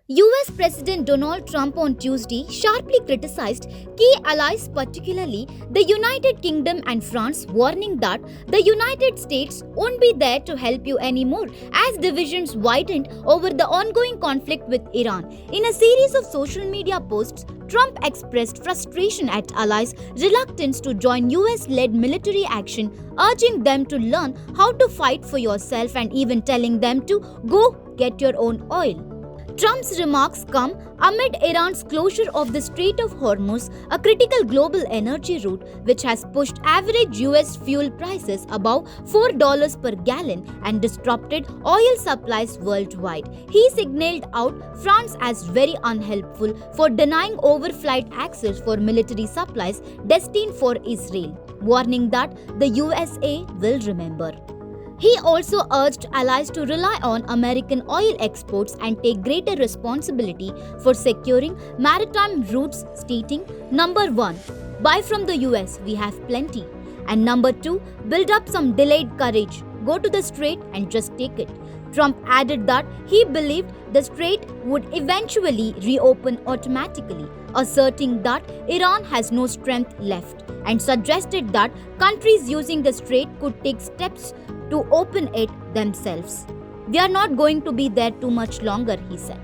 US President Donald Trump on Tuesday sharply criticized key allies, particularly the United Kingdom and France, warning that the United States won't be there to help you anymore as divisions widened over the ongoing conflict with Iran. In a series of social media posts, Trump expressed frustration at allies' reluctance to join US-led military action, urging them to learn how to fight for yourself and even telling them to go get your own oil. Trump's remarks come amid Iran's closure of the Strait of Hormuz, a critical global energy route which has pushed average US fuel prices above $4 per gallon and disrupted oil supplies worldwide. He signaled out France as very unhelpful for denying overflight access for military supplies destined for Israel, warning that the USA will remember. He also urged allies to rely on American oil exports and take greater responsibility for securing maritime routes, stating, Number 1, buy from the US, we have plenty. And number 2, build up some delayed courage. Go to the strait and just take it. Trump added that he believed the strait would eventually reopen automatically, asserting that Iran has no strength left, and suggested that countries using the strait could take steps to open it themselves. We are not going to be there too much longer, he said.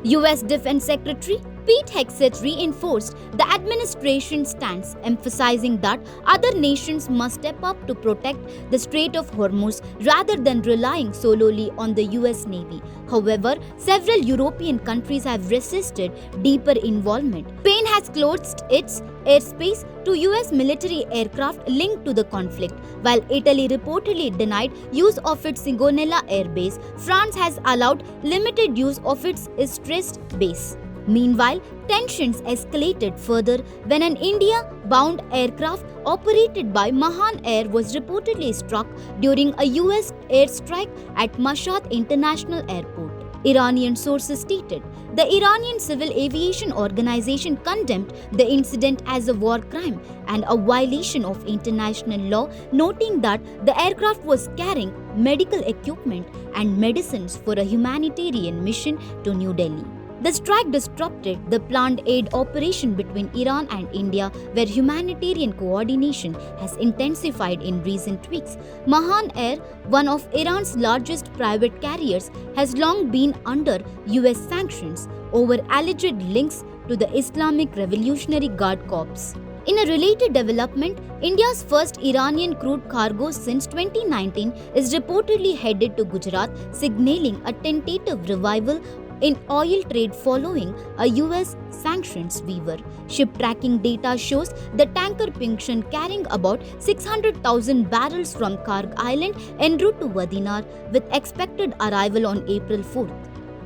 US Defense Secretary Pete Hegseth reinforced the administration's stance, emphasizing that other nations must step up to protect the Strait of Hormuz rather than relying solely on the US Navy. However, several European countries have resisted deeper involvement. Spain has closed its airspace to US military aircraft linked to the conflict, while Italy reportedly denied use of its Sigonella airbase. France has allowed limited use of its Istres base. Meanwhile, tensions escalated further when an India-bound aircraft operated by Mahan Air was reportedly struck during a US airstrike at Mashhad International Airport. Iranian sources stated the Iranian Civil Aviation Organization condemned the incident as a war crime and a violation of international law, noting that the aircraft was carrying medical equipment and medicines for a humanitarian mission to New Delhi. The strike disrupted the planned aid operation between Iran and India, where humanitarian coordination has intensified in recent weeks. Mahan Air, one of Iran's largest private carriers, has long been under US sanctions over alleged links to the Islamic Revolutionary Guard Corps. In a related development, India's first Iranian crude cargo since 2019 is reportedly headed to Gujarat, signaling a tentative revival in oil trade following a US sanctions waiver. Ship tracking data shows the tanker Pingshan carrying about 600,000 barrels from Karg Island en route to Vadinar, with expected arrival on April 4th.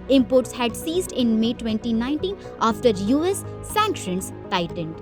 Imports had ceased in May 2019 after US sanctions tightened.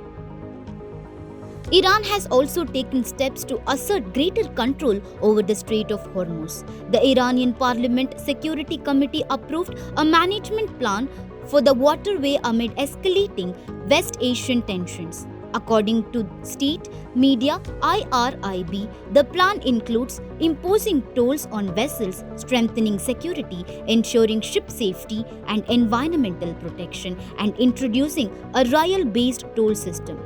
Iran has also taken steps to assert greater control over the Strait of Hormuz. The Iranian Parliament Security Committee approved a management plan for the waterway amid escalating West Asian tensions. According to state media IRIB, the plan includes imposing tolls on vessels, strengthening security, ensuring ship safety and environmental protection, and introducing a rail-based toll system.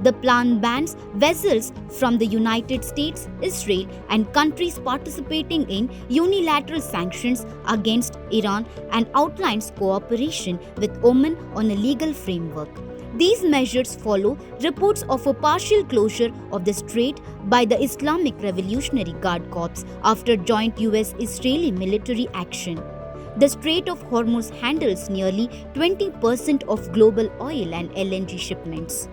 The plan bans vessels from the United States, Israel, and countries participating in unilateral sanctions against Iran and outlines cooperation with Oman on a legal framework. These measures follow reports of a partial closure of the strait by the Islamic Revolutionary Guard Corps after joint US-Israeli military action. The Strait of Hormuz handles nearly 20% of global oil and LNG shipments.